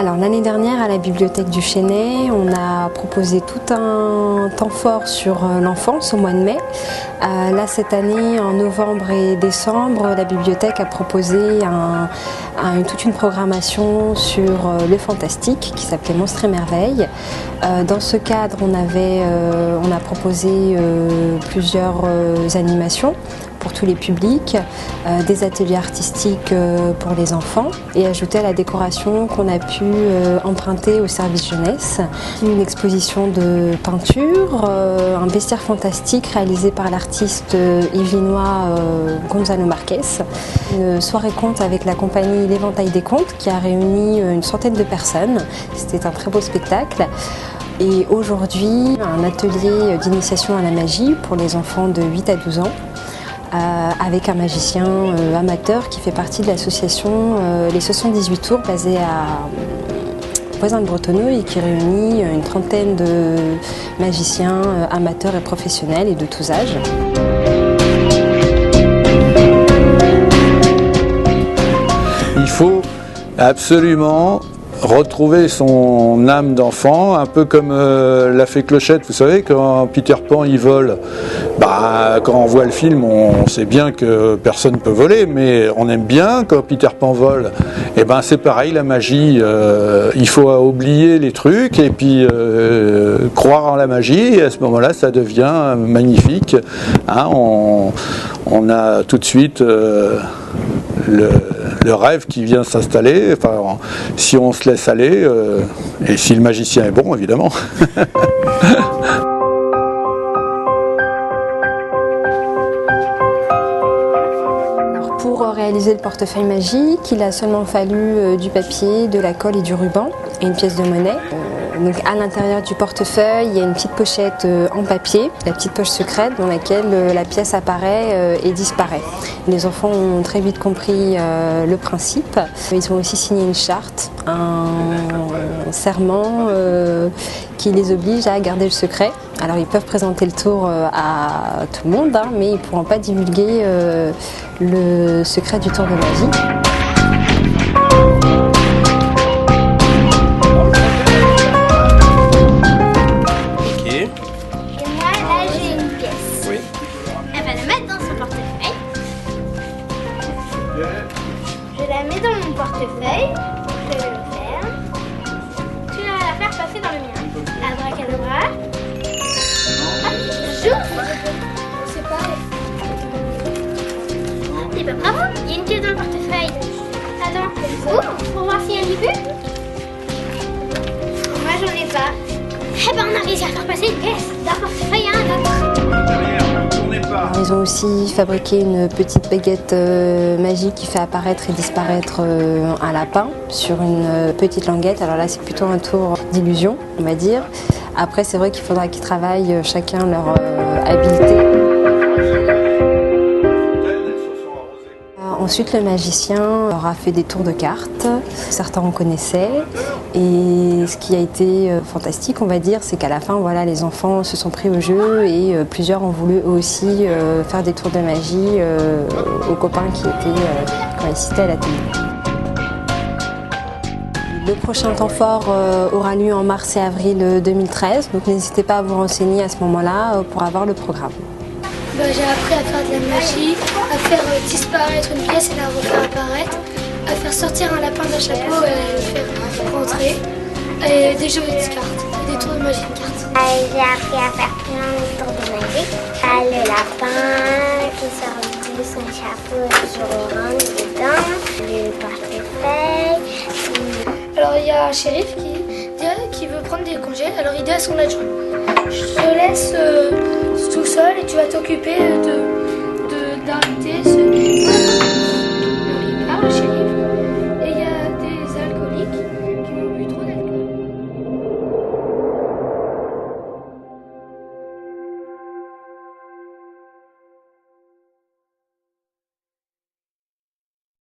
Alors l'année dernière à la bibliothèque du Chesnay, on a proposé tout un temps fort sur l'enfance au mois de mai. Là cette année, en novembre et décembre, la bibliothèque a proposé toute une programmation sur le fantastique qui s'appelait Monstres et Merveilles. Dans ce cadre, on a proposé plusieurs animations pour tous les publics, des ateliers artistiques pour les enfants et ajouter à la décoration qu'on a pu emprunter au service jeunesse une exposition de peinture, un bestiaire fantastique réalisé par l'artiste yvelinois Gonzalo Marquez, une soirée conte avec la compagnie L'Éventail des Contes qui a réuni une centaine de personnes. C'était un très beau spectacle. Et aujourd'hui, un atelier d'initiation à la magie pour les enfants de 8 à 12 ans. Avec un magicien amateur qui fait partie de l'association Les 78 Tours basée à voisin de Bretonneux et qui réunit une trentaine de magiciens amateurs et professionnels et de tous âges. Il faut absolument retrouver son âme d'enfant, un peu comme l'a fait Clochette. Vous savez, quand Peter Pan il vole, quand on voit le film, on sait bien que personne ne peut voler, mais on aime bien quand Peter Pan vole. Et c'est pareil, la magie, il faut oublier les trucs et puis croire en la magie, et à ce moment-là, ça devient magnifique. On a tout de suite le rêve qui vient s'installer, si on se laisse aller, et si le magicien est bon, évidemment. Alors, pour réaliser le portefeuille magique, il a seulement fallu du papier, de la colle et du ruban, et une pièce de monnaie. Donc à l'intérieur du portefeuille, il y a une petite pochette en papier, la petite poche secrète dans laquelle la pièce apparaît et disparaît. Les enfants ont très vite compris le principe. Ils ont aussi signé une charte, un serment qui les oblige à garder le secret. Alors ils peuvent présenter le tour à tout le monde, mais ils ne pourront pas divulguer le secret du tour de magie. Je la mets dans mon portefeuille, je vais le faire. Tu vas la faire passer dans le mien. Abracadabra. J'ouvre. C'est pareil. Et bravo, il y a une pièce dans le portefeuille. Attends, ouvre pour voir s'il y a une vue. Moi j'en ai pas. On a réussi à faire passer une pièce d'un portefeuille à un autre. Ils ont aussi fabriqué une petite baguette magique qui fait apparaître et disparaître un lapin sur une petite languette. Alors là, c'est plutôt un tour d'illusion, on va dire. Après, c'est vrai qu'il faudra qu'ils travaillent chacun leur habileté. Ensuite, le magicien leur a fait des tours de cartes. Certains en connaissaient. Et ce qui a été fantastique, on va dire, c'est qu'à la fin, les enfants se sont pris au jeu et plusieurs ont voulu eux aussi faire des tours de magie aux copains qui ont assisté à la télé. Le prochain temps fort aura lieu en mars et avril 2013, donc n'hésitez pas à vous renseigner à ce moment-là pour avoir le programme. J'ai appris à faire de la magie, à faire disparaître une pièce et la refaire apparaître, à faire sortir un lapin d'un chapeau et le faire rentrer, et des jeux de cartes, et des tours de magie de cartes. J'ai appris à faire plein de tours de magie. Le lapin qui sort de son chapeau et qui rentre dedans, le portefeuille. Alors il y a un shérif qui veut prendre des congés, alors il dit à son adjoint, je te laisse tout seul et tu vas t'occuper de